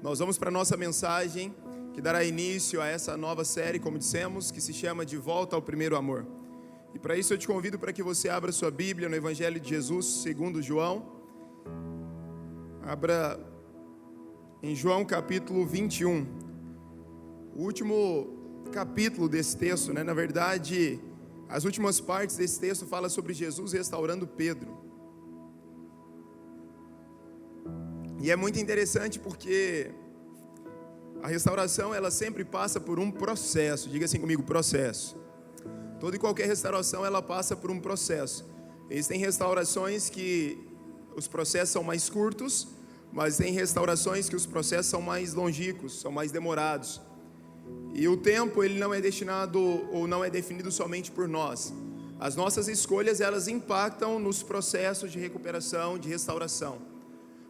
Nós vamos para a nossa mensagem que dará início a essa nova série, como dissemos, que se chama De Volta ao Primeiro Amor. E para isso eu te convido para que você abra sua Bíblia no Evangelho de Jesus, segundo João. Abra em João capítulo 21. O último capítulo desse texto, na verdade, as últimas partes desse texto fala sobre Jesus restaurando Pedro. E é muito interessante porque a restauração, ela sempre passa por um processo. Diga assim comigo, processo. Toda e qualquer restauração, ela passa por um processo. Existem restaurações que os processos são mais curtos, mas tem restaurações que os processos são mais longínquos, são mais demorados. E o tempo, ele não é destinado ou não é definido somente por nós. As nossas escolhas, elas impactam nos processos de recuperação, de restauração.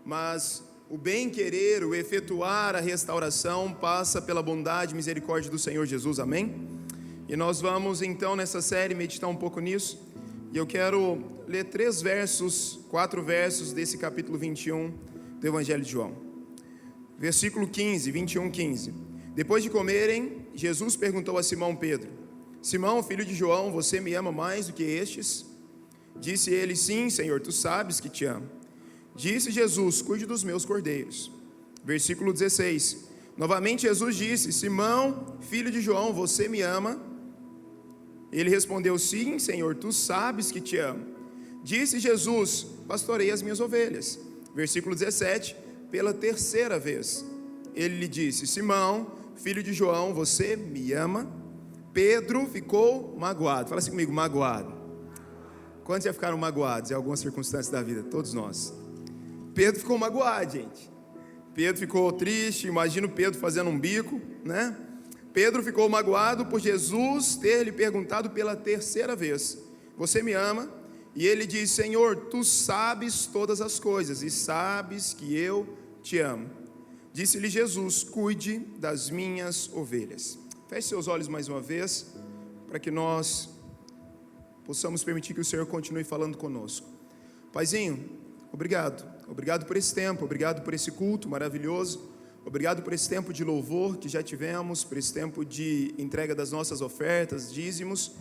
Mas o bem-querer, o efetuar a restauração passa pela bondade e misericórdia do Senhor Jesus, amém? E nós vamos então nessa série meditar um pouco nisso. E eu quero ler 4 versos desse capítulo 21 do Evangelho de João. Versículo 15, 21, 15. Depois de comerem, Jesus perguntou a Simão Pedro: Simão, filho de João, você me ama mais do que estes? Disse ele: sim, Senhor, tu sabes que te amo. Disse Jesus: cuide dos meus cordeiros. Versículo 16. Novamente Jesus disse: Simão, filho de João, você me ama? Ele respondeu: sim, Senhor, tu sabes que te amo. Disse Jesus: pastorei as minhas ovelhas. Versículo 17. Pela terceira vez ele lhe disse: Simão, filho de João, você me ama? Pedro ficou magoado. Fala assim comigo, magoado. Quantos já ficaram magoados em algumas circunstâncias da vida? Todos nós. Pedro ficou magoado, gente. Pedro ficou triste. Imagina o Pedro fazendo um bico, né? Pedro ficou magoado por Jesus ter lhe perguntado pela terceira vez: você me ama? E ele diz: Senhor, tu sabes todas as coisas e sabes que eu te amo. Disse-lhe Jesus: cuide das minhas ovelhas. Feche seus olhos mais uma vez, para que nós possamos permitir que o Senhor continue falando conosco. Paizinho, obrigado. Obrigado por esse tempo, obrigado por esse culto maravilhoso. Obrigado por esse tempo de louvor que já tivemos, por esse tempo de entrega das nossas ofertas, dízimos.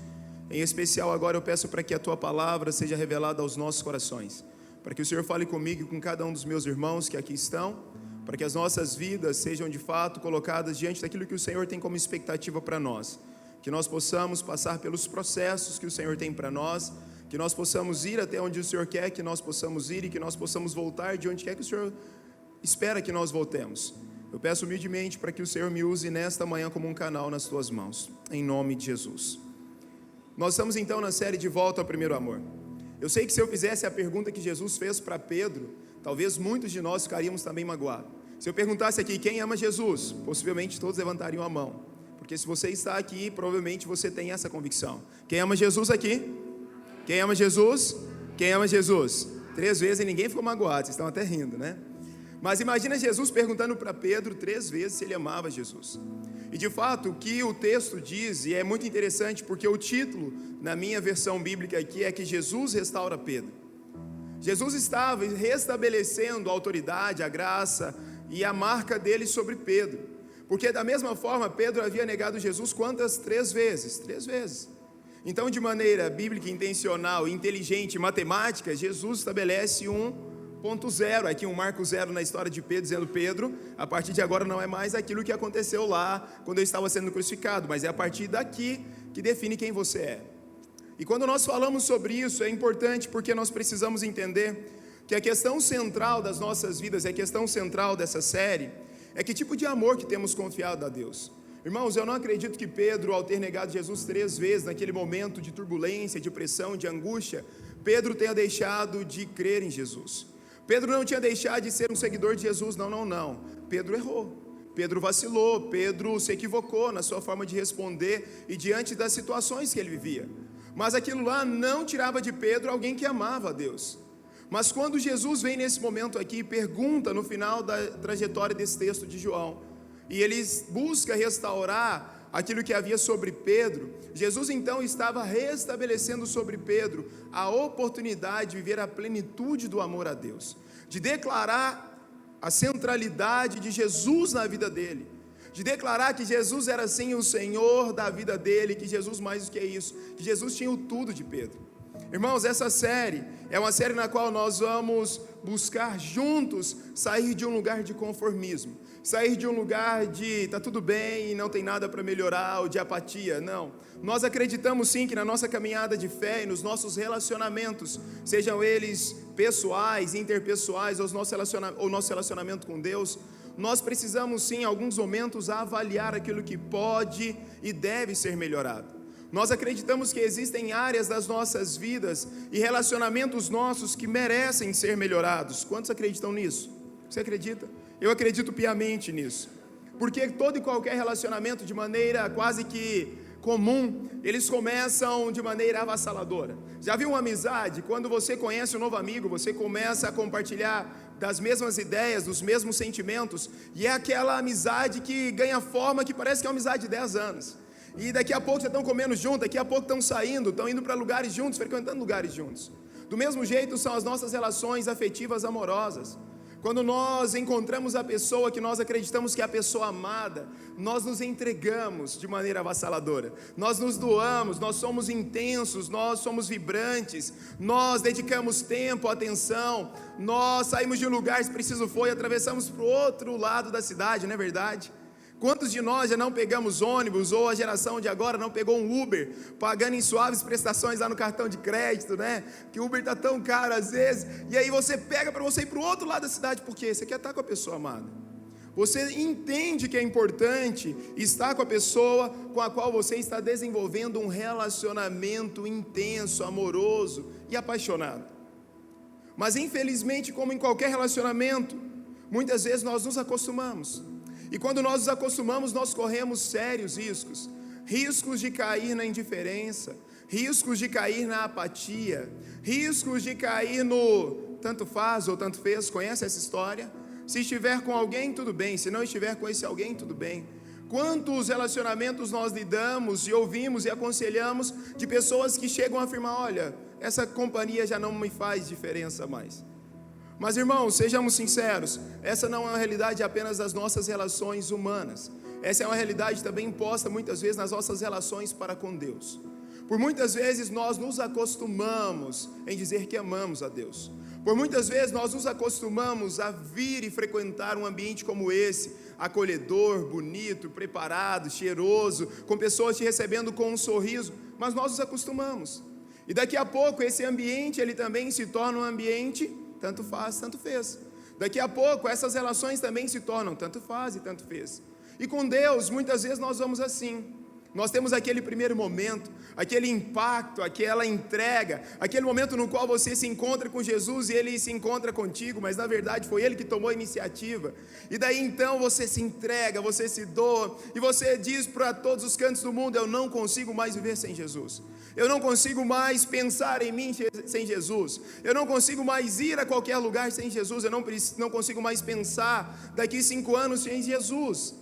Em especial agora eu peço para que a Tua palavra seja revelada aos nossos corações, para que o Senhor fale comigo e com cada um dos meus irmãos que aqui estão, para que as nossas vidas sejam de fato colocadas diante daquilo que o Senhor tem como expectativa para nós, que nós possamos passar pelos processos que o Senhor tem para nós, que nós possamos ir até onde o Senhor quer que nós possamos ir e que nós possamos voltar de onde quer que o Senhor espera que nós voltemos. Eu peço humildemente para que o Senhor me use nesta manhã como um canal nas Tuas mãos, em nome de Jesus. Nós estamos então na série De Volta ao Primeiro Amor. Eu sei que se eu fizesse a pergunta que Jesus fez para Pedro, talvez muitos de nós ficaríamos também magoados. Se eu perguntasse aqui quem ama Jesus, possivelmente todos levantariam a mão, porque se você está aqui, provavelmente você tem essa convicção. Quem ama Jesus aqui? Quem ama Jesus? Quem ama Jesus? 3 vezes e ninguém ficou magoado, vocês estão até rindo, né? Mas imagina Jesus perguntando para Pedro 3 vezes se ele amava Jesus. E de fato, o que o texto diz, e é muito interessante, porque o título, na minha versão bíblica aqui, é que Jesus restaura Pedro. Jesus estava restabelecendo a autoridade, a graça e a marca dele sobre Pedro. Porque da mesma forma, Pedro havia negado Jesus quantas? 3 vezes. 3 vezes. Então, de maneira bíblica, intencional, inteligente, matemática, Jesus estabelece um ponto zero, aqui um marco zero na história de Pedro, dizendo: Pedro, a partir de agora não é mais aquilo que aconteceu lá, quando eu estava sendo crucificado, mas é a partir daqui que define quem você é. E quando nós falamos sobre isso, é importante porque nós precisamos entender que a questão central das nossas vidas, a questão central dessa série, é que tipo de amor que temos confiado a Deus. Irmãos, eu não acredito que Pedro, ao ter negado Jesus 3 vezes, naquele momento de turbulência, de pressão, de angústia, Pedro tenha deixado de crer em Jesus. Pedro não tinha deixado de ser um seguidor de Jesus, não. Pedro errou, Pedro vacilou, Pedro se equivocou na sua forma de responder e diante das situações que ele vivia. Mas aquilo lá não tirava de Pedro alguém que amava a Deus. Mas quando Jesus vem nesse momento aqui e pergunta no final da trajetória desse texto de João, e ele busca restaurar aquilo que havia sobre Pedro, Jesus então estava restabelecendo sobre Pedro a oportunidade de viver a plenitude do amor a Deus, de declarar a centralidade de Jesus na vida dele, de declarar que Jesus era sim o Senhor da vida dele, que Jesus mais do que isso, que Jesus tinha o tudo de Pedro. Irmãos, essa série é uma série na qual nós vamos buscar juntos sair de um lugar de conformismo, sair de um lugar de tá tudo bem e não tem nada para melhorar, ou de apatia. Não, nós acreditamos sim que na nossa caminhada de fé e nos nossos relacionamentos, sejam eles pessoais, interpessoais, ou nosso relacionamento com Deus, nós precisamos sim em alguns momentos avaliar aquilo que pode e deve ser melhorado. Nós acreditamos que existem áreas das nossas vidas e relacionamentos nossos que merecem ser melhorados. Quantos acreditam nisso? Você acredita? Eu acredito piamente nisso. Porque todo e qualquer relacionamento, de maneira quase que comum, eles começam de maneira avassaladora. Já viu uma amizade? Quando você conhece um novo amigo, você começa a compartilhar das mesmas ideias, dos mesmos sentimentos, e é aquela amizade que ganha forma que parece que é uma amizade de 10 anos. E daqui a pouco já estão comendo junto, daqui a pouco estão saindo, estão indo para lugares juntos, frequentando lugares juntos. Do mesmo jeito são as nossas relações afetivas amorosas. Quando nós encontramos a pessoa que nós acreditamos que é a pessoa amada, nós nos entregamos de maneira avassaladora, nós nos doamos, nós somos intensos, nós somos vibrantes, nós dedicamos tempo, atenção, nós saímos de um lugar, se preciso foi, atravessamos para o outro lado da cidade, não é verdade? Quantos de nós já não pegamos ônibus, ou a geração de agora não pegou um Uber, pagando em suaves prestações lá no cartão de crédito, né? Que o Uber está tão caro às vezes, e aí você pega para você ir para o outro lado da cidade, porque você quer estar com a pessoa amada. Você entende que é importante estar com a pessoa com a qual você está desenvolvendo um relacionamento intenso, amoroso e apaixonado. Mas infelizmente, como em qualquer relacionamento, muitas vezes nós nos acostumamos. E quando nós nos acostumamos, nós corremos sérios riscos. Riscos de cair na indiferença, riscos de cair na apatia, riscos de cair no tanto faz ou tanto fez. Conhece essa história? Se estiver com alguém, tudo bem. Se não estiver com esse alguém, tudo bem. Quantos relacionamentos nós lidamos e ouvimos e aconselhamos de pessoas que chegam a afirmar: olha, essa companhia já não me faz diferença mais. Mas irmãos, sejamos sinceros, essa não é uma realidade apenas das nossas relações humanas. Essa é uma realidade também imposta muitas vezes nas nossas relações para com Deus. Por muitas vezes nós nos acostumamos em dizer que amamos a Deus. Por muitas vezes nós nos acostumamos a vir e frequentar um ambiente como esse, acolhedor, bonito, preparado, cheiroso, com pessoas te recebendo com um sorriso, mas nós nos acostumamos. E daqui a pouco esse ambiente ele também se torna um ambiente tanto faz, tanto fez. Daqui a pouco essas relações também se tornam tanto faz e tanto fez. E com Deus, muitas vezes nós vamos assim. Nós temos aquele primeiro momento, aquele impacto, aquela entrega, aquele momento no qual você se encontra com Jesus e Ele se encontra contigo, mas na verdade foi Ele que tomou a iniciativa. E daí então você se entrega, você se doa, e você diz para todos os cantos do mundo: eu não consigo mais viver sem Jesus. Eu não consigo mais pensar em mim sem Jesus. Eu não consigo mais ir a qualquer lugar sem Jesus. Eu não consigo mais pensar daqui 5 anos sem Jesus.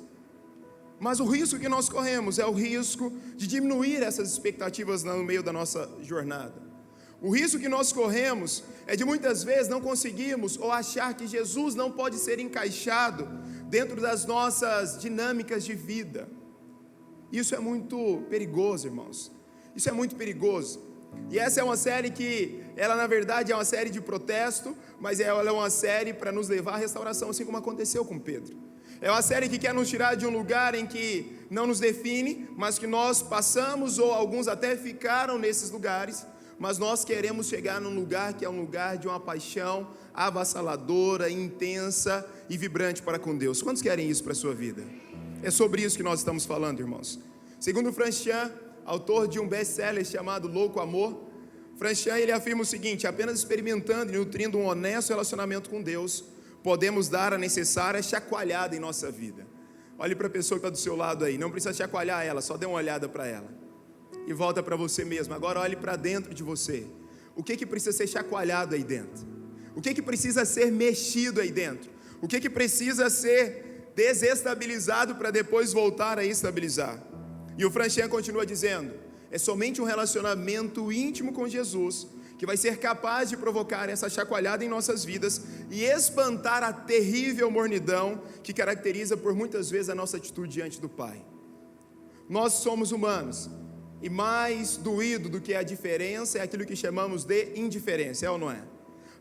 Mas o risco que nós corremos é o risco de diminuir essas expectativas no meio da nossa jornada. O risco que nós corremos é de muitas vezes não conseguirmos ou achar que Jesus não pode ser encaixado dentro das nossas dinâmicas de vida. Isso é muito perigoso, irmãos. Isso é muito perigoso. E essa é uma série que, ela na verdade é uma série de protesto, mas ela é uma série para nos levar à restauração, assim como aconteceu com Pedro. É uma série que quer nos tirar de um lugar em que não nos define, mas que nós passamos, ou alguns até ficaram nesses lugares, mas nós queremos chegar num lugar que é um lugar de uma paixão avassaladora, intensa e vibrante para com Deus. Quantos querem isso para a sua vida? É sobre isso que nós estamos falando, irmãos. Segundo Franchan, autor de um best-seller chamado Louco Amor, Franchan ele afirma o seguinte: apenas experimentando e nutrindo um honesto relacionamento com Deus, podemos dar a necessária chacoalhada em nossa vida. Olhe para a pessoa que está do seu lado aí, não precisa chacoalhar ela, só dê uma olhada para ela. E volta para você mesmo, agora olhe para dentro de você. O que precisa ser chacoalhado aí dentro? O que precisa ser mexido aí dentro? O que precisa ser desestabilizado para depois voltar a estabilizar? E o Franchan continua dizendo: é somente um relacionamento íntimo com Jesus que vai ser capaz de provocar essa chacoalhada em nossas vidas e espantar a terrível mornidão que caracteriza por muitas vezes a nossa atitude diante do Pai. Nós somos humanos, e mais doído do que a diferença é aquilo que chamamos de indiferença, é ou não é?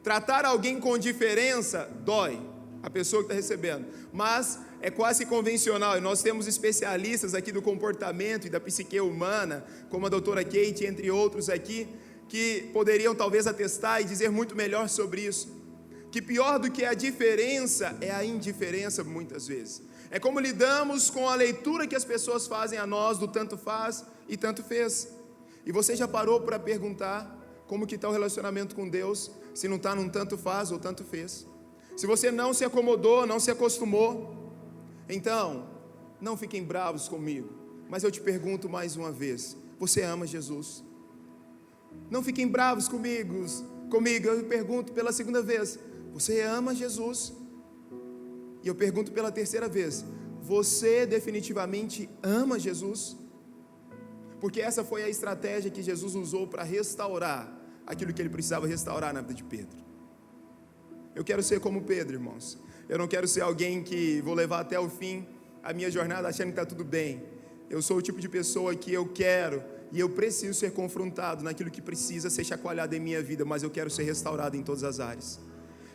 Tratar alguém com diferença dói a pessoa que está recebendo, mas é quase convencional, e nós temos especialistas aqui do comportamento e da psique humana, como a doutora Kate, entre outros aqui, que poderiam talvez atestar e dizer muito melhor sobre isso, que pior do que a diferença é a indiferença muitas vezes. É como lidamos com a leitura que as pessoas fazem a nós do tanto faz e tanto fez. E você já parou para perguntar como que está o relacionamento com Deus, se não está num tanto faz ou tanto fez? Se você não se acomodou, não se acostumou, então não fiquem bravos comigo, mas eu te pergunto mais uma vez, você ama Jesus? Não fiquem bravos comigo, eu pergunto pela segunda vez, você ama Jesus? E eu pergunto pela terceira vez, você definitivamente ama Jesus? Porque essa foi a estratégia que Jesus usou para restaurar aquilo que ele precisava restaurar na vida de Pedro. Eu quero ser como Pedro, irmãos. Eu não quero ser alguém que vou levar até o fim a minha jornada achando que está tudo bem. Eu sou o tipo de pessoa que eu quero e eu preciso ser confrontado naquilo que precisa ser chacoalhado em minha vida, mas eu quero ser restaurado em todas as áreas.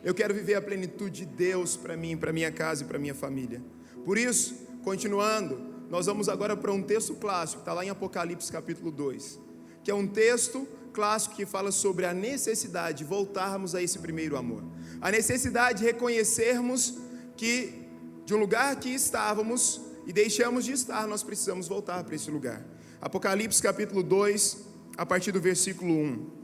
Eu quero viver a plenitude de Deus para mim, para minha casa e para minha família. Por isso, continuando, nós vamos agora para um texto clássico, está lá em Apocalipse capítulo 2, que é um texto clássico que fala sobre a necessidade de voltarmos a esse primeiro amor. A necessidade de reconhecermos que de um lugar que estávamos e deixamos de estar, nós precisamos voltar para esse lugar. Apocalipse capítulo 2, a partir do versículo 1.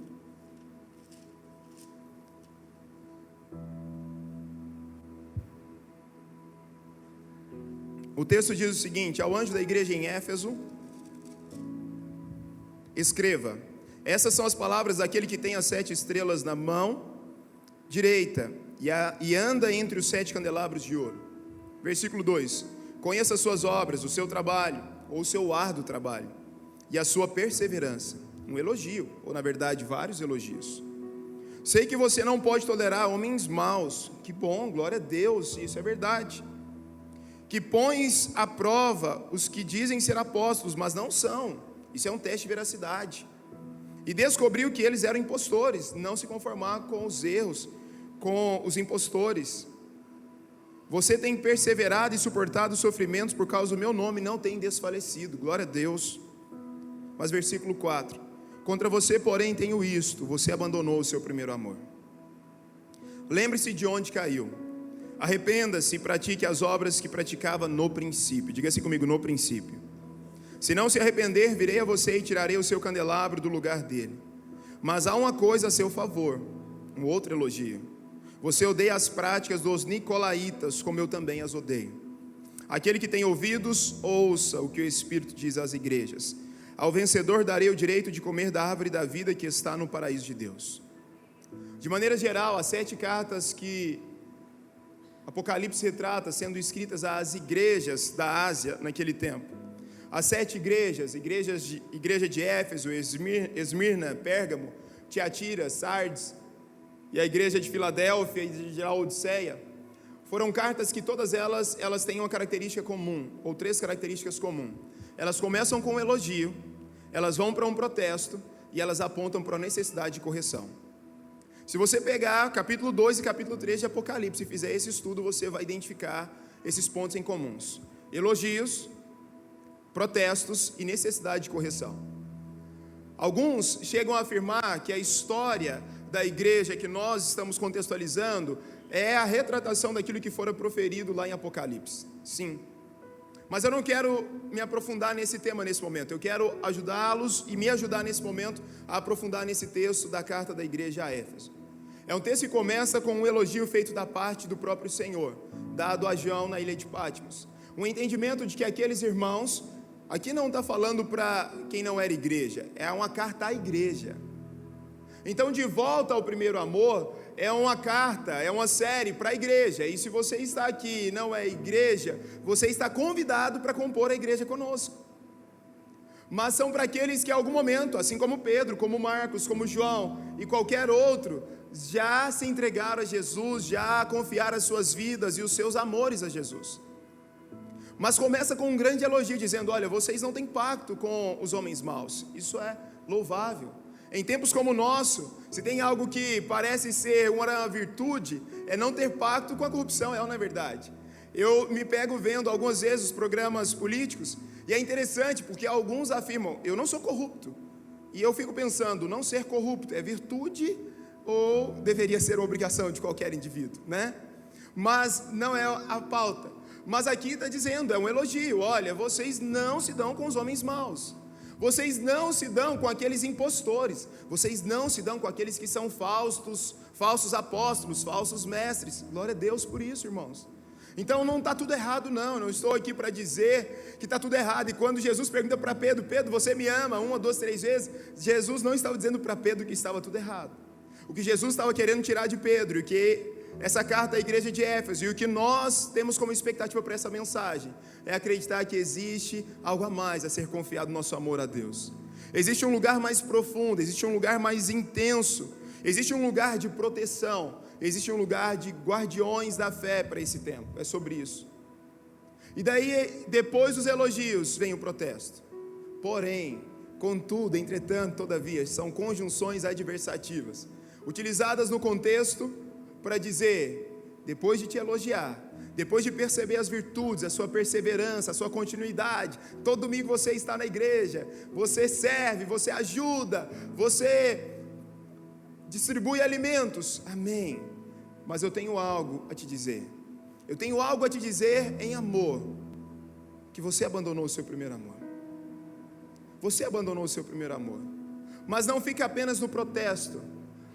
O texto diz o seguinte: ao anjo da igreja em Éfeso, escreva: essas são as palavras daquele que tem as 7 estrelas na mão direita e anda entre os 7 candelabros de ouro. Versículo 2: conheça as suas obras, o seu trabalho, ou o seu árduo trabalho, e a sua perseverança. Um elogio, ou na verdade vários elogios. Sei que você não pode tolerar homens maus. Que bom, glória a Deus, isso é verdade. Que pões à prova os que dizem ser apóstolos, mas não são. Isso é um teste de veracidade. E descobriu que eles eram impostores. Não se conformar com os erros, com os impostores. Você tem perseverado e suportado os sofrimentos por causa do meu nome, não tem desfalecido. Glória a Deus. Mas versículo 4: contra você, porém, tenho isto: você abandonou o seu primeiro amor. Lembre-se de onde caiu. Arrependa-se e pratique as obras que praticava no princípio. Diga assim comigo: no princípio. Se não se arrepender, virei a você e tirarei o seu candelabro do lugar dele. Mas há uma coisa a seu favor, um outro elogio: você odeia as práticas dos nicolaítas, como eu também as odeio. Aquele que tem ouvidos, ouça o que o Espírito diz às igrejas. Ao vencedor darei o direito de comer da árvore da vida que está no paraíso de Deus. De maneira geral, as 7 cartas que Apocalipse retrata sendo escritas às igrejas da Ásia naquele tempo. As 7 igreja de Éfeso, Esmirna, Pérgamo, Tiatira, Sardes e a igreja de Filadélfia e de Laodiceia, foram cartas que todas elas têm uma característica comum, ou 3 características comuns. Elas começam com um elogio, elas vão para um protesto e elas apontam para a necessidade de correção. Se você pegar capítulo 2 e capítulo 3 de Apocalipse e fizer esse estudo, você vai identificar esses pontos em comuns: elogios, protestos e necessidade de correção. Alguns chegam a afirmar que a história da igreja que nós estamos contextualizando é a retratação daquilo que fora proferido lá em Apocalipse. Sim. Mas eu não quero me aprofundar nesse tema nesse momento. Eu quero ajudá-los e me ajudar nesse momento a aprofundar nesse texto da carta da igreja a Éfeso. É um texto que começa com um elogio feito da parte do próprio Senhor, dado a João na ilha de Patmos. Um entendimento de que aqueles irmãos, aqui não está falando para quem não era igreja, é uma carta à igreja. Então, de volta ao primeiro amor, é uma carta, é uma série para a igreja. E se você está aqui e não é igreja, você está convidado para compor a igreja conosco. mas são para aqueles que em algum momento, assim como Pedro, como Marcos, como João e qualquer outro, já se entregaram a Jesus, já confiaram as suas vidas e os seus amores a Jesus. Mas começa com um grande elogio, dizendo: olha, vocês não têm pacto com os homens maus. Isso é louvável. Em tempos como o nosso, se tem algo que parece ser uma virtude, é não ter pacto com a corrupção, não é verdade? Eu me pego vendo algumas vezes os programas políticos, e é interessante porque alguns afirmam: eu não sou corrupto. E eu fico pensando, não ser corrupto é virtude ou deveria ser obrigação de qualquer indivíduo, né? Mas não é a pauta. Mas aqui está dizendo, é um elogio: olha, vocês não se dão com os homens maus, vocês não se dão com aqueles impostores, vocês não se dão com aqueles que são falsos apóstolos, falsos mestres. Glória a Deus por isso, irmãos. Então não está tudo errado, não estou aqui para dizer que está tudo errado. E quando Jesus pergunta para Pedro: Pedro, você me ama? 1, 2, 3 vezes, Jesus não estava dizendo para Pedro que estava tudo errado. O que Jesus estava querendo tirar de Pedro, e que essa carta à igreja de Éfeso, e o que nós temos como expectativa para essa mensagem, é acreditar que existe algo a mais a ser confiado no nosso amor a Deus. Existe um lugar mais profundo, existe um lugar mais intenso, existe um lugar de proteção, existe um lugar de guardiões da fé para esse tempo. É sobre isso. E daí, depois dos elogios, vem o protesto. Porém, contudo, entretanto, todavia, são conjunções adversativas, utilizadas no contexto para dizer: depois de te elogiar, depois de perceber as virtudes, a sua perseverança, a sua continuidade, todo domingo você está na igreja, você serve, você ajuda, você distribui alimentos, amém, mas eu tenho algo a te dizer, eu tenho algo a te dizer em amor, que você abandonou o seu primeiro amor, você abandonou o seu primeiro amor. Mas não fica apenas no protesto.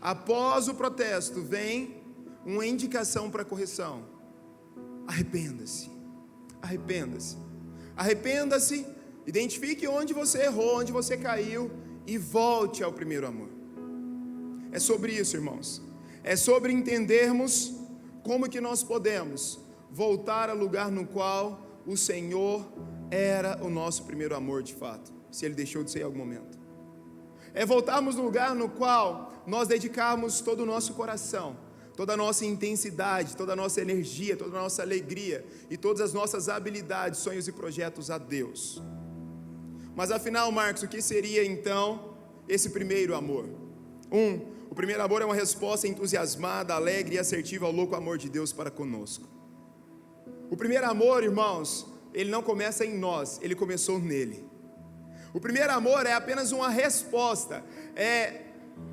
Após o protesto vem uma indicação para correção: arrependa-se, arrependa-se, arrependa-se, identifique onde você errou, onde você caiu, e volte ao primeiro amor. É sobre isso, irmãos, é sobre entendermos como que nós podemos voltar ao lugar no qual o Senhor era o nosso primeiro amor de fato, se Ele deixou de ser em algum momento. É voltarmos no lugar no qual nós dedicarmos todo o nosso coração, toda a nossa intensidade, toda a nossa energia, toda a nossa alegria e todas as nossas habilidades, sonhos e projetos a Deus. Mas afinal, Marcos, o que seria então esse primeiro amor? O primeiro amor é uma resposta entusiasmada, alegre e assertiva ao louco amor de Deus para conosco. O primeiro amor, irmãos, ele não começa em nós, ele começou nele. O primeiro amor é apenas uma resposta, é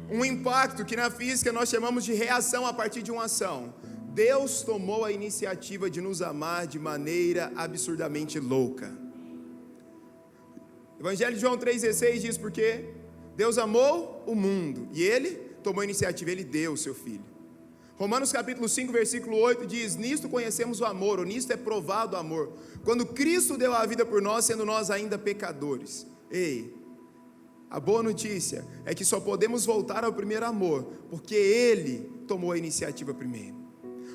um impacto que na física nós chamamos de reação a partir de uma ação. Deus tomou a iniciativa de nos amar de maneira absurdamente louca. Evangelho de João 3,16 diz: porque Deus amou o mundo e Ele tomou a iniciativa, Ele deu o seu Filho. Romanos capítulo 5, versículo 8 diz: nisto conhecemos o amor, ou nisto é provado o amor, quando Cristo deu a vida por nós, sendo nós ainda pecadores. Ei, a boa notícia é que só podemos voltar ao primeiro amor, porque Ele tomou a iniciativa primeiro.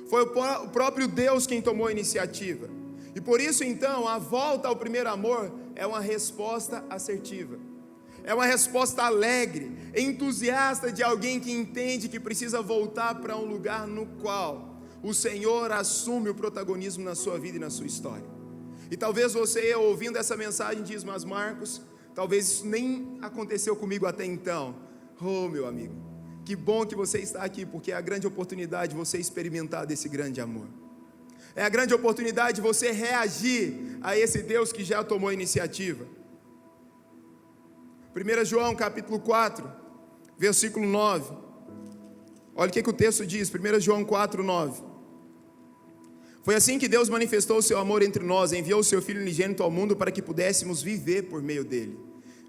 Foi o próprio Deus quem tomou a iniciativa. E por isso então, a volta ao primeiro amor é uma resposta assertiva. É uma resposta alegre, entusiasta de alguém que entende que precisa voltar para um lugar no qual o Senhor assume o protagonismo na sua vida e na sua história. E talvez você, ouvindo essa mensagem, diz: mas Marcos, talvez isso nem aconteceu comigo até então. Oh, meu amigo, que bom que você está aqui, porque é a grande oportunidade de você experimentar desse grande amor. É a grande oportunidade de você reagir a esse Deus que já tomou a iniciativa. 1 João capítulo 4, versículo 9. Olha o que o texto diz, 1 João 4, 9. Foi assim que Deus manifestou o seu amor entre nós, enviou o seu Filho unigênito ao mundo para que pudéssemos viver por meio dele.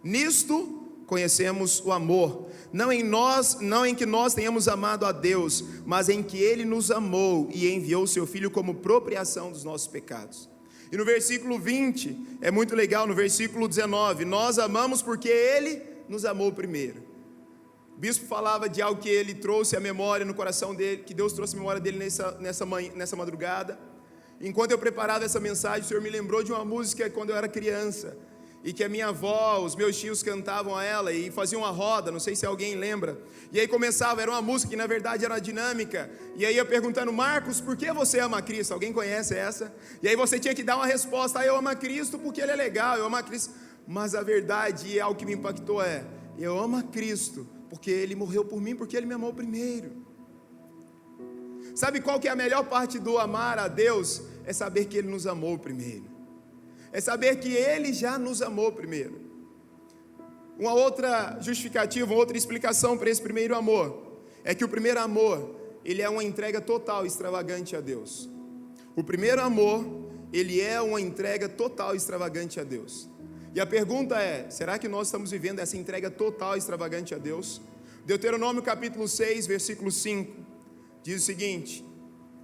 Nisto conhecemos o amor, não em que nós tenhamos amado a Deus, mas em que Ele nos amou e enviou o seu Filho como propriação dos nossos pecados. E no versículo 20, é muito legal, no versículo 19, nós amamos porque Ele nos amou primeiro. O bispo falava de algo que ele trouxe à memória no coração dele, que Deus trouxe à memória dele nessa madrugada. Enquanto eu preparava essa mensagem, o Senhor me lembrou de uma música quando eu era criança. e que a minha avó, os meus tios cantavam a ela e faziam uma roda, não sei se alguém lembra, e aí começava, era uma música que na verdade era dinâmica, e aí ia perguntando: Marcos, por que você ama Cristo? Alguém conhece essa? E aí você tinha que dar uma resposta: eu amo a Cristo porque Ele é legal, eu amo a Cristo. Mas a verdade, e algo que me impactou é: eu amo a Cristo porque Ele morreu por mim, porque Ele me amou primeiro. Sabe qual que é a melhor parte do amar a Deus? É saber que Ele nos amou primeiro, é saber que Ele já nos amou primeiro. Uma outra justificativa, uma outra explicação para esse primeiro amor, é que o primeiro amor, ele é uma entrega total e extravagante a Deus. O primeiro amor, ele é uma entrega total e extravagante a Deus. E a pergunta é: será que nós estamos vivendo essa entrega total e extravagante a Deus? Deuteronômio capítulo 6, versículo 5, diz o seguinte: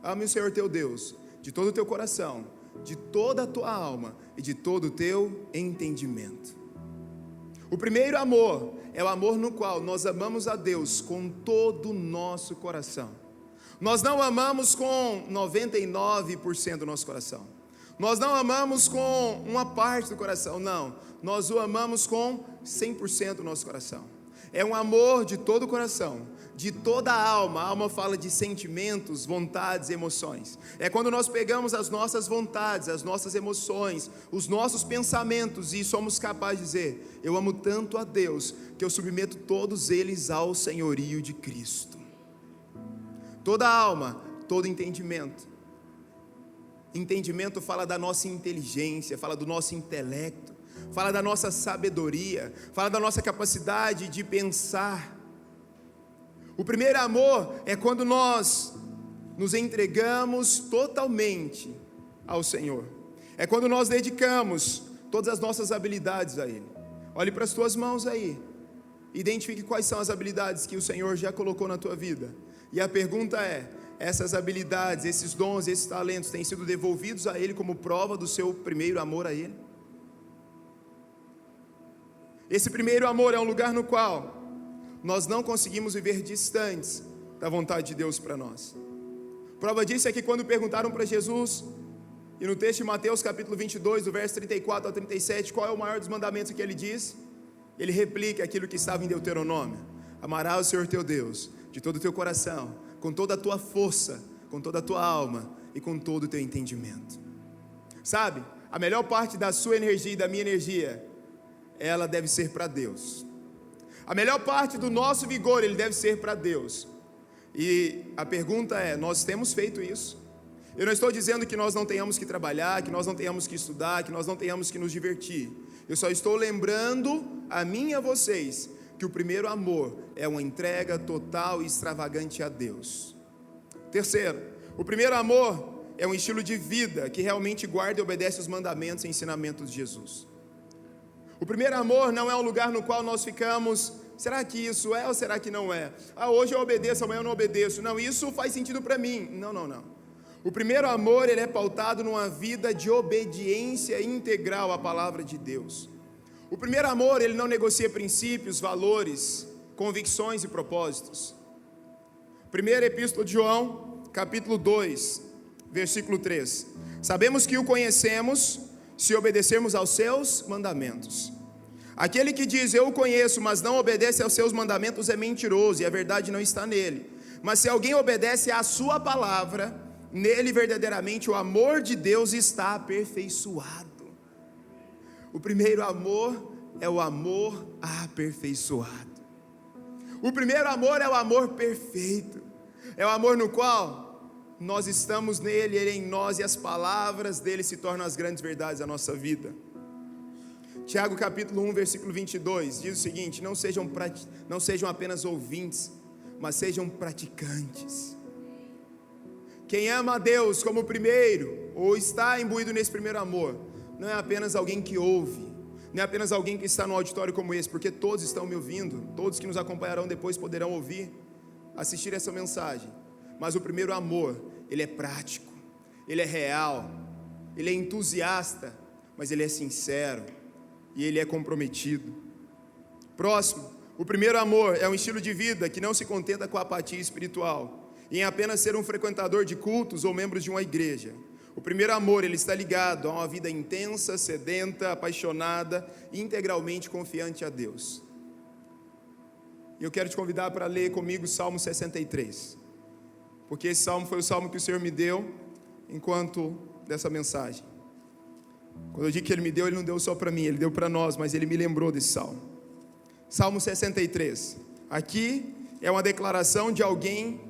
ame o Senhor teu Deus de todo o teu coração, de toda a tua alma e de todo o teu entendimento. O primeiro amor é o amor no qual nós amamos a Deus com todo o nosso coração. Nós não amamos com 99% do nosso coração. Nós não amamos com uma parte do coração, não. Nós o amamos com 100% do nosso coração. É um amor de todo o coração, de toda a alma. A alma fala de sentimentos, vontades, emoções. É quando nós pegamos as nossas vontades, as nossas emoções, os nossos pensamentos e somos capazes de dizer: eu amo tanto a Deus que eu submeto todos eles ao senhorio de Cristo. Toda a alma, todo entendimento. Entendimento fala da nossa inteligência, fala do nosso intelecto, fala da nossa sabedoria, fala da nossa capacidade de pensar. O primeiro amor é quando nós nos entregamos totalmente ao Senhor. É quando nós dedicamos todas as nossas habilidades a Ele. Olhe para as tuas mãos aí, identifique quais são as habilidades que o Senhor já colocou na tua vida. E a pergunta é: essas habilidades, esses dons, esses talentos têm sido devolvidos a Ele como prova do seu primeiro amor a Ele? Esse primeiro amor é um lugar no qual nós não conseguimos viver distantes da vontade de Deus para nós. Prova disso é que quando perguntaram para Jesus, e no texto de Mateus capítulo 22, do verso 34 ao 37, qual é o maior dos mandamentos que ele diz? Ele replica aquilo que estava em Deuteronômio: amarás o Senhor teu Deus de todo o teu coração, com toda a tua força, com toda a tua alma e com todo o teu entendimento. Sabe, a melhor parte da sua energia e da minha energia, ela deve ser para Deus. A melhor parte do nosso vigor, ele deve ser para Deus. E a pergunta é: nós temos feito isso? Eu não estou dizendo que nós não tenhamos que trabalhar, que nós não tenhamos que estudar, que nós não tenhamos que nos divertir. Eu só estou lembrando a mim e a vocês que o primeiro amor é uma entrega total e extravagante a Deus. Terceiro, o primeiro amor é um estilo de vida que realmente guarda e obedece os mandamentos e ensinamentos de Jesus. O primeiro amor não é um lugar no qual nós ficamos: será que isso é ou será que não é? Hoje eu obedeço, amanhã eu não obedeço. Não, isso faz sentido para mim. Não. O primeiro amor, ele é pautado numa vida de obediência integral à palavra de Deus. O primeiro amor, ele não negocia princípios, valores, convicções e propósitos. Primeira Epístola de João, capítulo 2, versículo 3. Sabemos que o conhecemos se obedecermos aos seus mandamentos. Aquele que diz eu o conheço, mas não obedece aos seus mandamentos é mentiroso e a verdade não está nele. Mas se alguém obedece à sua palavra, nele verdadeiramente o amor de Deus está aperfeiçoado. O primeiro amor é o amor aperfeiçoado. O primeiro amor é o amor perfeito. É o amor no qual nós estamos nele, ele em nós, e as palavras dele se tornam as grandes verdades da nossa vida. Tiago capítulo 1, versículo 22, diz o seguinte: não sejam apenas ouvintes, mas sejam praticantes. Quem ama a Deus como primeiro, ou está imbuído nesse primeiro amor, não é apenas alguém que ouve, não é apenas alguém que está no auditório como esse, porque todos estão me ouvindo, todos que nos acompanharão depois poderão ouvir, assistir essa mensagem. Mas o primeiro amor, ele é prático, ele é real, ele é entusiasta, mas ele é sincero e ele é comprometido. Próximo, o primeiro amor é um estilo de vida que não se contenta com a apatia espiritual, em apenas ser um frequentador de cultos ou membros de uma igreja. O primeiro amor, ele está ligado a uma vida intensa, sedenta, apaixonada, integralmente confiante a Deus. E eu quero te convidar para ler comigo o Salmo 63, porque esse salmo foi o salmo que o Senhor me deu enquanto dessa mensagem. Quando eu digo que Ele me deu, Ele não deu só para mim, Ele deu para nós, mas Ele me lembrou desse salmo. Salmo 63, aqui é uma declaração de alguém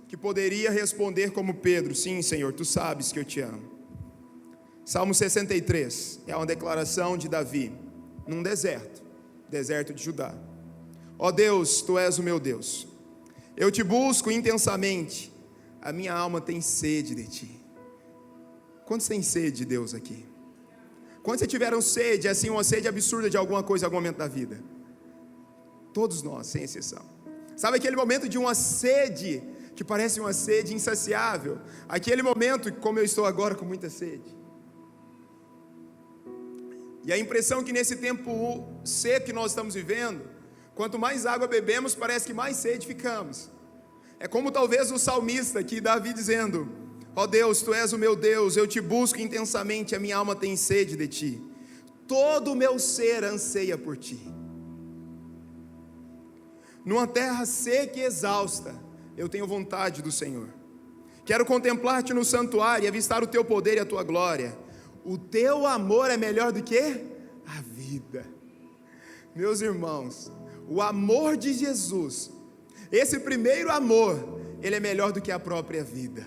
que poderia responder como Pedro: sim, Senhor, Tu sabes que eu te amo. Salmo 63 é uma declaração de Davi, num deserto de Judá. Ó Deus, Tu és o meu Deus, eu te busco intensamente, a minha alma tem sede de Ti. Quantos têm sede de Deus aqui? Quantos já tiveram sede, assim, uma sede absurda de alguma coisa em algum momento da vida? Todos nós, sem exceção. Sabe aquele momento de uma sede que parece uma sede insaciável? Aquele momento, como eu estou agora com muita sede. E a impressão que nesse tempo seco que nós estamos vivendo, quanto mais água bebemos, parece que mais sede ficamos. É como talvez o salmista aqui, Davi, dizendo: ó Deus, Tu és o meu Deus, eu te busco intensamente, a minha alma tem sede de Ti, todo o meu ser anseia por Ti. Numa terra seca e exausta, eu tenho vontade do Senhor. Quero contemplar-Te no santuário e avistar o Teu poder e a Tua glória. O Teu amor é melhor do que a vida. Meus irmãos, o amor de Jesus, esse primeiro amor, ele é melhor do que a própria vida.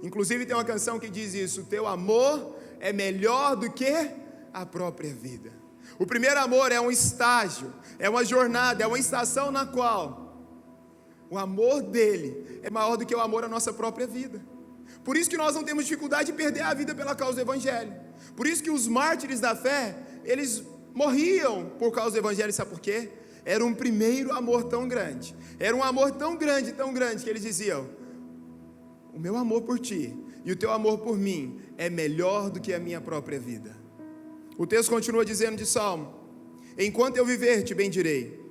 Inclusive tem uma canção que diz isso: o Teu amor é melhor do que a própria vida. O primeiro amor é um estágio, é uma jornada, é uma estação na qual o amor dele é maior do que o amor à nossa própria vida. Por isso que nós não temos dificuldade de perder a vida pela causa do Evangelho. Por isso que os mártires da fé, eles morriam por causa do Evangelho. Sabe por quê? Era um primeiro amor tão grande, era um amor tão grande, que eles diziam: o meu amor por Ti e o Teu amor por mim é melhor do que a minha própria vida. O texto continua dizendo de Salmo: enquanto eu viver, Te bendirei,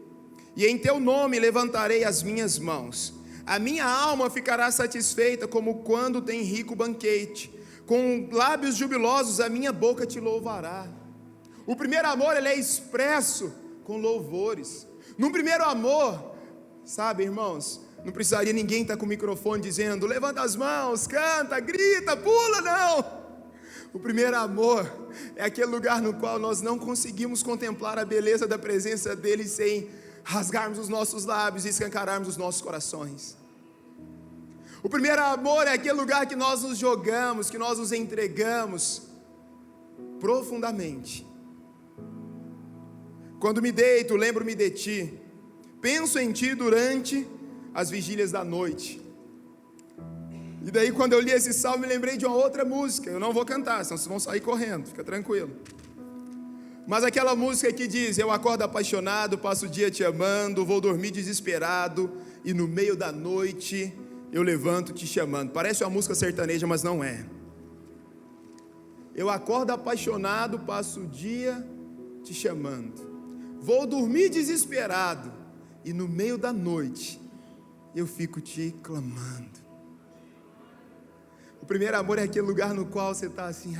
e em Teu nome levantarei as minhas mãos. A minha alma ficará satisfeita como quando tem rico banquete, com lábios jubilosos a minha boca Te louvará. O primeiro amor, ele é expresso com louvores. No primeiro amor, sabe, irmãos, não precisaria ninguém estar com o microfone dizendo: levanta as mãos, canta, grita, pula, não. O primeiro amor é aquele lugar no qual nós não conseguimos contemplar a beleza da presença dele sem rasgarmos os nossos lábios e escancararmos os nossos corações. O primeiro amor é aquele lugar que nós nos jogamos, que nós nos entregamos profundamente. Quando me deito, lembro-me de Ti, penso em Ti durante as vigílias da noite. E daí, quando eu li esse salmo, me lembrei de uma outra música. Eu não vou cantar, senão vocês vão sair correndo, fica tranquilo. Mas aquela música que diz: eu acordo apaixonado, passo o dia Te amando, vou dormir desesperado, e no meio da noite eu levanto Te chamando. Parece uma música sertaneja, mas não é. Eu acordo apaixonado, passo o dia Te chamando, vou dormir desesperado, e no meio da noite eu fico Te clamando. O primeiro amor é aquele lugar no qual você está assim,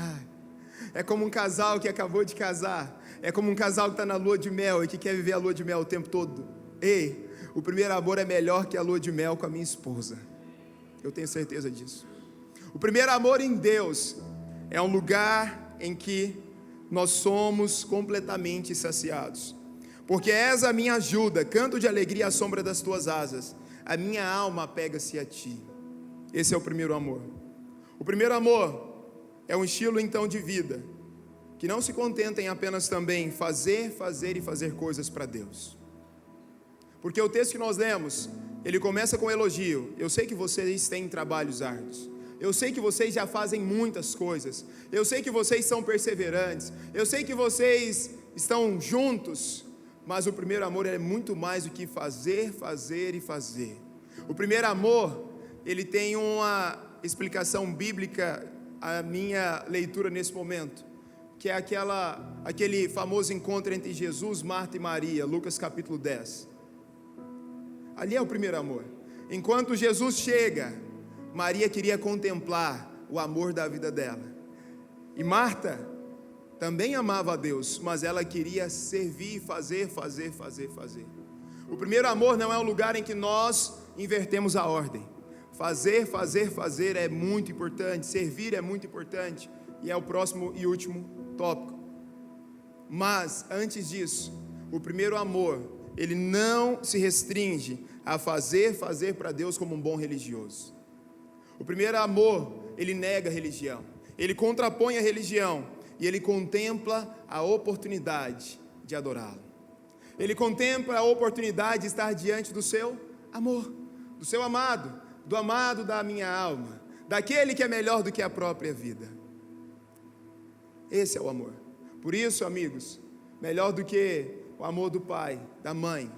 é como um casal que acabou de casar, é como um casal que está na lua de mel e que quer viver a lua de mel o tempo todo. Ei, o primeiro amor é melhor que a lua de mel com a minha esposa, eu tenho certeza disso. O primeiro amor em Deus é um lugar em que nós somos completamente saciados, porque és a minha ajuda, canto de alegria à sombra das Tuas asas, a minha alma apega-se a Ti. Esse é o primeiro amor. O primeiro amor é um estilo então de vida que não se contenta em apenas também fazer coisas para Deus. Porque o texto que nós lemos, ele começa com um elogio. Eu sei que vocês têm trabalhos árduos, eu sei que vocês já fazem muitas coisas, eu sei que vocês são perseverantes, eu sei que vocês estão juntos, mas o primeiro amor é muito mais do que fazer. O primeiro amor, ele tem uma explicação bíblica, a minha leitura nesse momento, que é aquele famoso encontro entre Jesus, Marta e Maria, Lucas capítulo 10. Ali é o primeiro amor. Enquanto Jesus chega, Maria queria contemplar o amor da vida dela. E Marta também amava a Deus, mas ela queria servir, fazer. O primeiro amor não é um lugar em que nós invertemos a ordem. Fazer é muito importante, servir é muito importante, e é o próximo e último tópico. Mas, antes disso, o primeiro amor, ele não se restringe a fazer para Deus como um bom religioso. O primeiro amor, ele nega a religião, ele contrapõe a religião, e ele contempla a oportunidade de adorá-lo. Ele contempla a oportunidade de estar diante do seu amor, do seu amado, do amado da minha alma, daquele que é melhor do que a própria vida. Esse é o amor. Por isso, amigos, melhor do que o amor do pai, da mãe,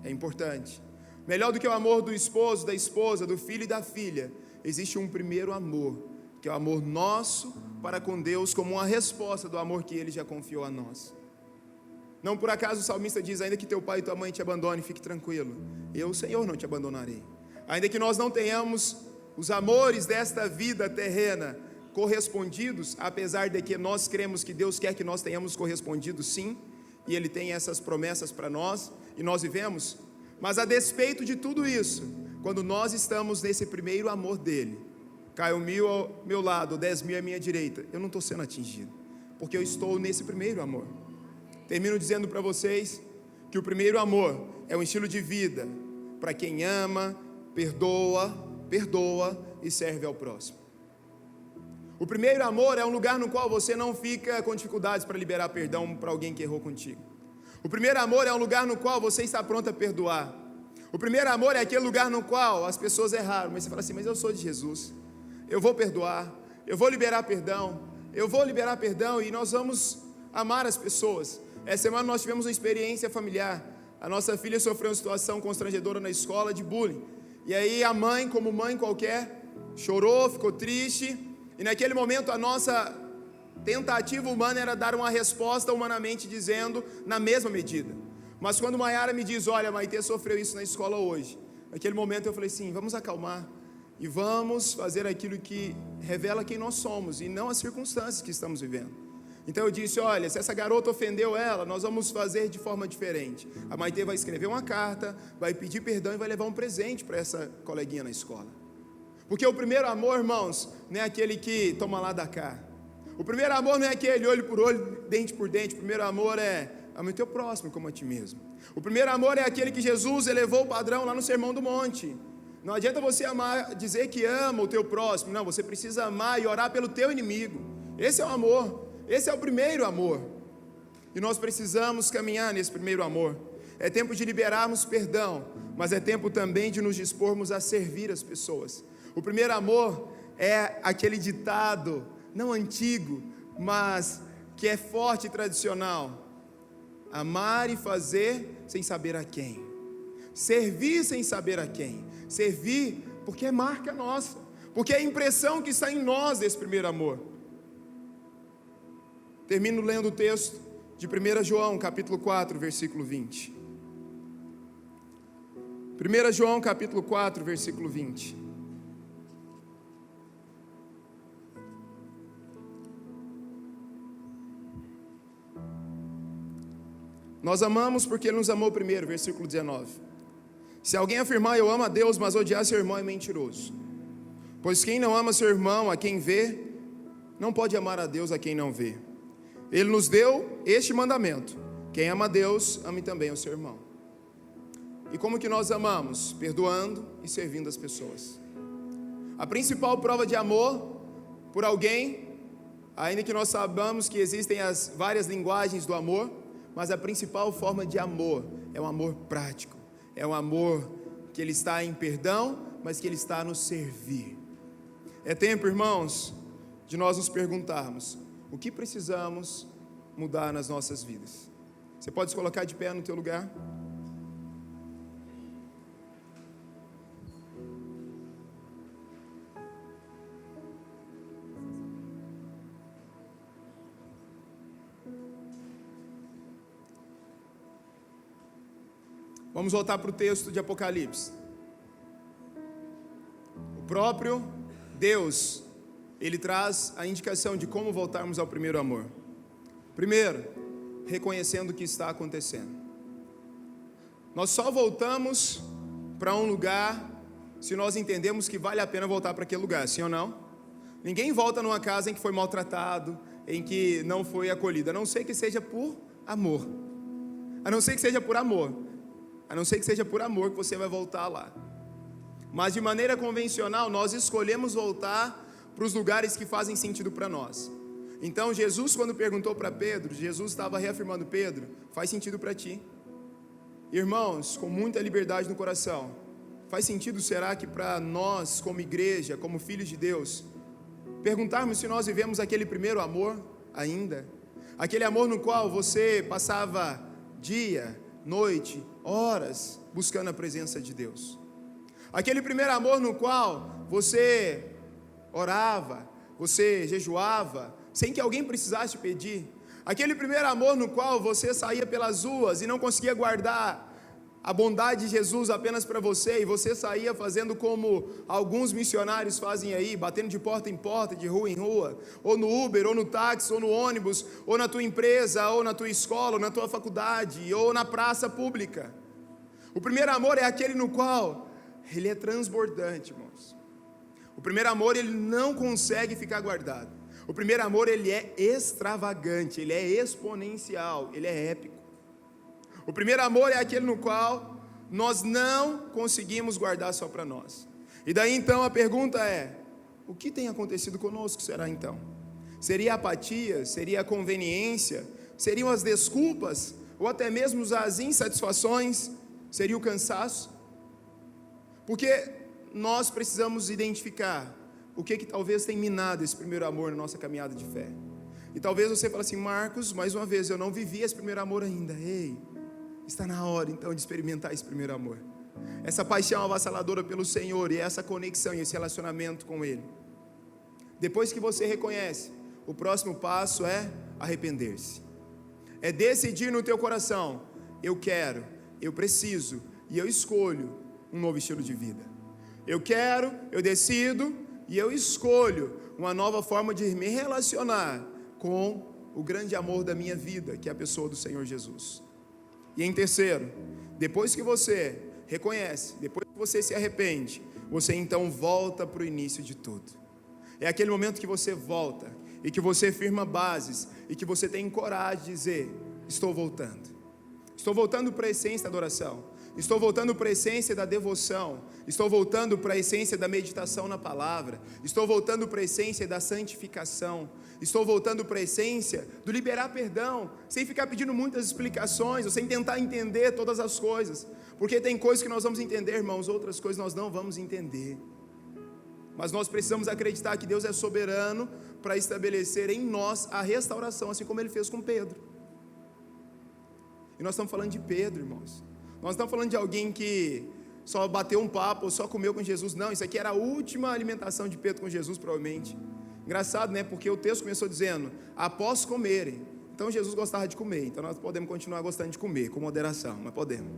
é importante. Melhor do que o amor do esposo, da esposa, do filho e da filha, existe um primeiro amor, que é o amor nosso para com Deus, como uma resposta do amor que Ele já confiou a nós. Não por acaso o salmista diz: ainda que teu pai e tua mãe te abandonem, fique tranquilo, eu, Senhor, não te abandonarei. Ainda que nós não tenhamos os amores desta vida terrena correspondidos, apesar de que nós cremos que Deus quer que nós tenhamos correspondido, sim, e Ele tem essas promessas para nós, e nós vivemos, mas a despeito de tudo isso, quando nós estamos nesse primeiro amor dEle, cai 1.000 ao meu lado, 10.000 à minha direita, eu não estou sendo atingido, porque eu estou nesse primeiro amor. Termino dizendo para vocês que o primeiro amor é um estilo de vida para quem ama, perdoa e serve ao próximo. O primeiro amor é um lugar no qual você não fica com dificuldades para liberar perdão para alguém que errou contigo. O primeiro amor é um lugar no qual você está pronto a perdoar. O primeiro amor é aquele lugar no qual as pessoas erraram, mas você fala assim: mas eu sou de Jesus, eu vou perdoar, eu vou liberar perdão, e nós vamos amar as pessoas. Essa semana nós tivemos uma experiência familiar. A nossa filha sofreu uma situação constrangedora na escola de bullying, e aí a mãe, como mãe qualquer, chorou, ficou triste. E naquele momento a nossa tentativa humana era dar uma resposta humanamente dizendo na mesma medida. Mas quando Maiara me diz: olha, Maitê sofreu isso na escola hoje, naquele momento eu falei: sim, vamos acalmar e vamos fazer aquilo que revela quem nós somos e não as circunstâncias que estamos vivendo. Então eu disse: olha, se essa garota ofendeu ela, nós vamos fazer de forma diferente. A Maitê vai escrever uma carta, vai pedir perdão e vai levar um presente para essa coleguinha na escola. Porque o primeiro amor, irmãos, não é aquele que toma lá da cá. O primeiro amor não é aquele olho por olho, dente por dente. O primeiro amor é ame o teu próximo como a ti mesmo. O primeiro amor é aquele que Jesus elevou o padrão lá no Sermão do Monte. Não adianta você amar, dizer que ama o teu próximo. Não, você precisa amar e orar pelo teu inimigo. Esse é o amor. Esse é o primeiro amor. E nós precisamos caminhar nesse primeiro amor. É tempo de liberarmos perdão, mas é tempo também de nos dispormos a servir as pessoas. O primeiro amor é aquele ditado, não antigo, mas que é forte e tradicional: amar e fazer sem saber a quem, servir sem saber a quem, servir porque é marca nossa, porque é a impressão que está em nós desse primeiro amor. Termino lendo o texto de 1 João capítulo 4, versículo 20. 1 João capítulo 4, versículo 20. Nós amamos porque Ele nos amou primeiro, versículo 19. Se alguém afirmar eu amo a Deus, mas odiar seu irmão, é mentiroso. Pois quem não ama seu irmão, a quem vê, não pode amar a Deus a quem não vê. Ele nos deu este mandamento: quem ama a Deus, ame também o seu irmão. E como que nós amamos? Perdoando e servindo as pessoas. A principal prova de amor por alguém, ainda que nós saibamos que existem as várias linguagens do amor, mas a principal forma de amor é um amor prático, é um amor que ele está em perdão, mas que ele está no servir. É tempo, irmãos, de nós nos perguntarmos: o que precisamos mudar nas nossas vidas? Você pode se colocar de pé no teu lugar? Vamos voltar para o texto de Apocalipse. O próprio Deus, Ele traz a indicação de como voltarmos ao primeiro amor. Primeiro, reconhecendo o que está acontecendo. Nós só voltamos para um lugar se nós entendemos que vale a pena voltar para aquele lugar, sim ou não? Ninguém volta numa casa em que foi maltratado, em que não foi acolhido, a não ser que seja por amor. A não ser que seja por amor. A não ser que seja por amor que você vai voltar lá. Mas de maneira convencional, nós escolhemos voltar para os lugares que fazem sentido para nós. Então Jesus, quando perguntou para Pedro, Jesus estava reafirmando: Pedro, faz sentido para ti? Irmãos, com muita liberdade no coração, faz sentido, será que para nós, como igreja, como filhos de Deus, perguntarmos se nós vivemos aquele primeiro amor ainda? Aquele amor no qual você passava dia, noite, horas buscando a presença de Deus. Aquele primeiro amor no qual você orava, você jejuava, sem que alguém precisasse pedir. Aquele primeiro amor no qual você saía pelas ruas e não conseguia guardar a bondade de Jesus apenas para você, e você saía fazendo como alguns missionários fazem aí, batendo de porta em porta, de rua em rua, ou no Uber, ou no táxi, ou no ônibus, ou na tua empresa, ou na tua escola, ou na tua faculdade, ou na praça pública. O primeiro amor é aquele no qual ele é transbordante, irmãos. O primeiro amor, ele não consegue ficar guardado. O primeiro amor, ele é extravagante, ele é exponencial, ele é épico. O primeiro amor é aquele no qual nós não conseguimos guardar só para nós. E daí então a pergunta é: o que tem acontecido conosco, será então? Seria a apatia? Seria a conveniência? Seriam as desculpas? Ou até mesmo as insatisfações? Seria o cansaço? Porque nós precisamos identificar o que talvez tenha minado esse primeiro amor na nossa caminhada de fé. E talvez você fale assim: Marcos, mais uma vez, eu não vivi esse primeiro amor ainda. Ei, está na hora então de experimentar esse primeiro amor. Essa paixão avassaladora pelo Senhor e essa conexão e esse relacionamento com Ele. Depois que você reconhece, o próximo passo é arrepender-se. É decidir no teu coração: eu quero, eu preciso e eu escolho um novo estilo de vida. Eu quero, eu decido e eu escolho uma nova forma de me relacionar com o grande amor da minha vida, que é a pessoa do Senhor Jesus. E em terceiro, depois que você reconhece, depois que você se arrepende, você então volta para o início de tudo. É aquele momento que você volta e que você firma bases e que você tem coragem de dizer: estou voltando. Estou voltando para a essência da adoração. Estou voltando para a essência da devoção. Estou voltando para a essência da meditação na palavra. Estou voltando para a essência da santificação. Estou voltando para a essência do liberar perdão, sem ficar pedindo muitas explicações, ou sem tentar entender todas as coisas. Porque tem coisas que nós vamos entender, irmãos, outras coisas nós não vamos entender. Mas nós precisamos acreditar que Deus é soberano para estabelecer em nós a restauração, assim como Ele fez com Pedro. E nós estamos falando de Pedro, irmãos. Nós não estamos falando de alguém que só bateu um papo ou só comeu com Jesus. Não, isso aqui era a última alimentação de Pedro com Jesus, provavelmente. Engraçado, né? Porque o texto começou dizendo: após comerem. Então Jesus gostava de comer. Então nós podemos continuar gostando de comer, com moderação, mas podemos.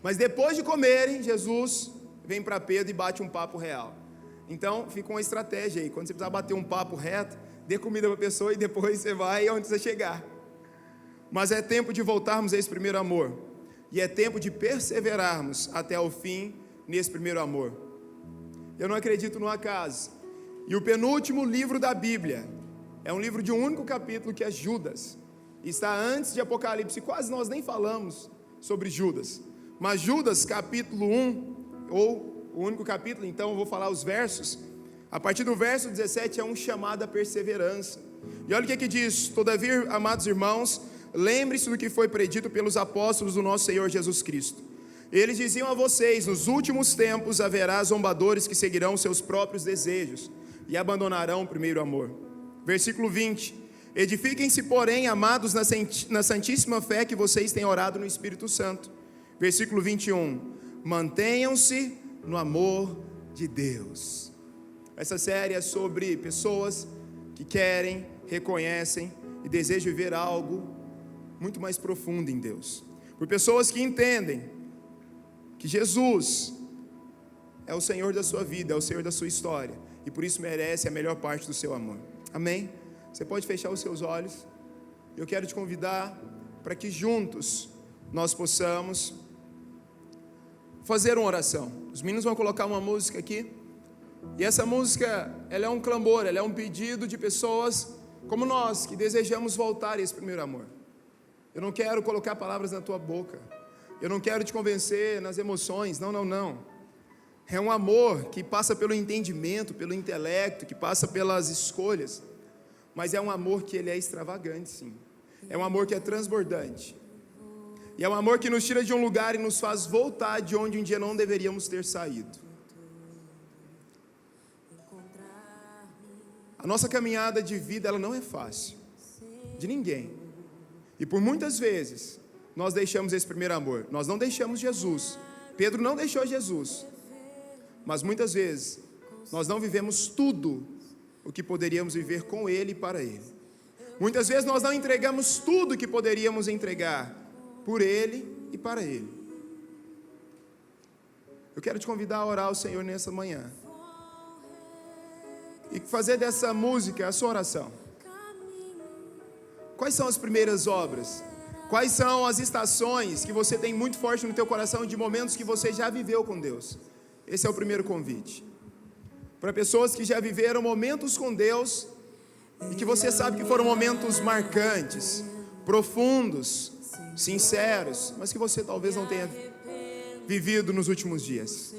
Mas depois de comerem, Jesus vem para Pedro e bate um papo real. Então fica uma estratégia aí. Quando você precisar bater um papo reto, dê comida para a pessoa e depois você vai onde você chegar. Mas é tempo de voltarmos a esse primeiro amor. E é tempo de perseverarmos até o fim nesse primeiro amor. Eu não acredito no acaso. E o penúltimo livro da Bíblia é um livro de um único capítulo, que é Judas. E está antes de Apocalipse. Quase nós nem falamos sobre Judas. Mas Judas, capítulo 1, ou o único capítulo, então eu vou falar os versos. A partir do verso 17 é um chamado à perseverança. E olha o que diz: todavia, amados irmãos, lembre-se do que foi predito pelos apóstolos do nosso Senhor Jesus Cristo. Eles diziam a vocês: nos últimos tempos haverá zombadores que seguirão seus próprios desejos e abandonarão o primeiro amor. Versículo 20: edifiquem-se, porém, amados, na santíssima fé que vocês têm orado no Espírito Santo. Versículo 21: mantenham-se no amor de Deus. Essa série é sobre pessoas que querem, reconhecem e desejam viver algo muito mais profundo em Deus. Por pessoas que entendem que Jesus é o Senhor da sua vida, é o Senhor da sua história, e por isso merece a melhor parte do seu amor. Amém? Você pode fechar os seus olhos. Eu quero te convidar para que juntos nós possamos fazer uma oração. Os meninos vão colocar uma música aqui, e essa música, ela é um clamor, ela é um pedido de pessoas como nós, que desejamos voltar a esse primeiro amor. Eu não quero colocar palavras na tua boca, eu não quero te convencer nas emoções, não. É um amor que passa pelo entendimento, pelo intelecto, que passa pelas escolhas, mas é um amor que ele é extravagante, sim. É um amor que é transbordante. E é um amor que nos tira de um lugar e nos faz voltar de onde um dia não deveríamos ter saído. A nossa caminhada de vida, ela não é fácil, de ninguém. E por muitas vezes, nós deixamos esse primeiro amor. Nós não deixamos Jesus. Pedro não deixou Jesus. Mas muitas vezes, nós não vivemos tudo o que poderíamos viver com Ele e para Ele. Muitas vezes nós não entregamos tudo o que poderíamos entregar por Ele e para Ele. Eu quero te convidar a orar ao Senhor nessa manhã. E fazer dessa música a sua oração. Quais são as primeiras obras? Quais são as estações que você tem muito forte no teu coração de momentos que você já viveu com Deus? Esse é o primeiro convite. Para pessoas que já viveram momentos com Deus e que você sabe que foram momentos marcantes, profundos, sinceros, mas que você talvez não tenha vivido nos últimos dias.